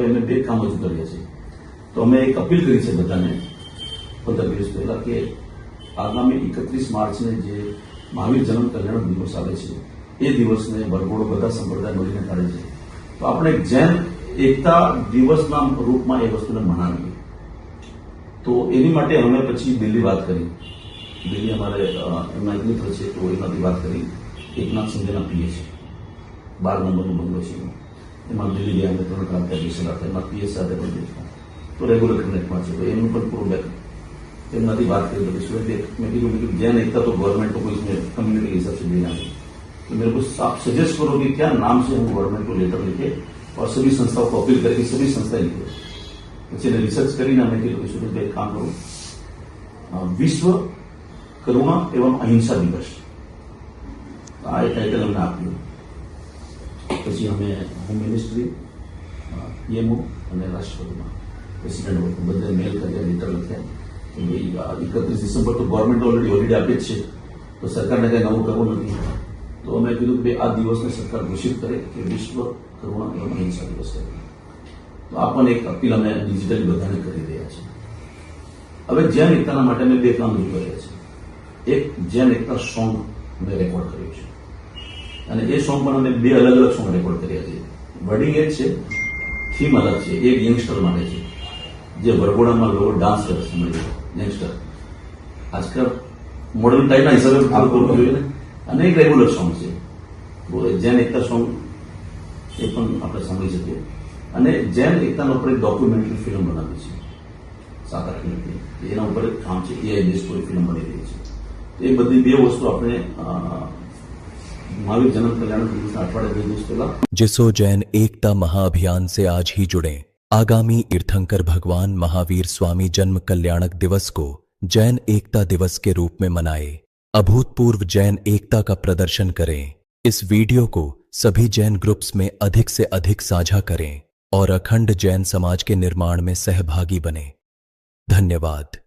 હવે અમે બે કામ હજુ કર્યા છે. તો અમે એક અપીલ કરી છે બધાને 15 દિવસ પહેલા કે આગામી 31 માર્ચને જે મહાવીર જન્મ કલ્યાણ દિવસ આવે છે એ દિવસને વરઘોડો બધા સંપ્રદાય મળીને કાઢે છે. તો આપણે જૈન એકતા દિવસના રૂપમાં એ વસ્તુને મનાવીએ. તો એની માટે અમે પછી દિલ્હી વાત કરી. દિલ્હી અમારે એમના એક મિત્ર છે તો એમાંથી વાત કરી. એકનાથ શિંદેના પીએ છે, 12 નંબરનું બંગલો છે એમાં દિલ્હી ગયા. અમે 3 કલાક ત્યાં બેસેલા હતા. એમાં પીએસ સાથે પણ બેઠા તો રેગ્યુલર કનેક્ટમાં છે. તો એનું પણ પૂરું બેક એમનાથી बात करी तो मैं कि जैन एकता तो गवर्नमेंट को इसमें कम्युनिटी के हिसाब से देना है. तो मेरे को आप सजेस्ट करो कि क्या नाम से हम गवर्नमेंट को लेटर लिखे और सभी संस्थाओं को अपील करके सभी संस्था लिखे. પછી એને રિસર્ચ કરીને અમે કીધું કે સુરેશભાઈ એક કામ કરો, વિશ્વ કરુણા એવં અહિંસા દિવસ આ ટાઇટલ અમને આપ્યું. પછી અમે હોમ મિનિસ્ટ્રી, પીએમઓ અને રાષ્ટ્રપતિમાં પ્રેસિડેન્ટ બધે મેલ કર્યા, લેટર લખ્યા. 31 ડિસેમ્બર તો ગવર્મેન્ટ ઓલરેડી હોલિડે આપે જ છે તો સરકારને કંઈ નવું કરવું નથી. તો અમે કીધું કે આ દિવસને સરકાર ઘોષિત કરે કે વિશ્વ કરુણા એવં અહિંસા દિવસ કરે. તો આ પણ એક અપીલ અમે ડિજિટલી બધાને કરી રહ્યા છીએ. હવે જૈન એકતાના માટે અમે બે કામ રજૂ કર્યા છે. એક જૈન એકતા સોંગ અમે રેકોર્ડ કર્યું છે અને એ સોંગ પણ અમે બે અલગ અલગ સોંગ રેકોર્ડ કર્યા છે. વર્ડિંગ એ જ છે, થીમ અલગ છે. એક યંગસ્ટર માટે છે જે વરઘોડામાં લોકો ડાન્સ કરે છે. મળી યંગસ્ટર આજકાલ મોડર્ન ટાઈમના હિસાબે કરવું જોઈએ ને. અને એક રેગ્યુલર સોંગ છે જૈન એકતા સોંગ, એ પણ આપણે સાંભળી શકીએ. અને જૈન એકતાના ઉપર એક ડોક્યુમેન્ટરી ફિલ્મ બનાવી છે 7-8 મિનિટની. એના ઉપર કામ છે. એઆઈ બેઝ કોઈ ફિલ્મ બની રહી છે. એ બધી બે વસ્તુ આપણે महावीर जन्म कल्याण दिवस अठवाडिया 2 દિવસ પહેલા. जिसो जैन एकता महाअभियान से आज ही जुड़े. आगामी तीर्थंकर भगवान महावीर स्वामी जन्म कल्याणक दिवस को जैन एकता दिवस के रूप में मनाए. अभूतपूर्व जैन एकता का प्रदर्शन करें. इस वीडियो को सभी जैन ग्रुप्स में अधिक से अधिक साझा करें और अखंड जैन समाज के निर्माण में सहभागी बने. धन्यवाद.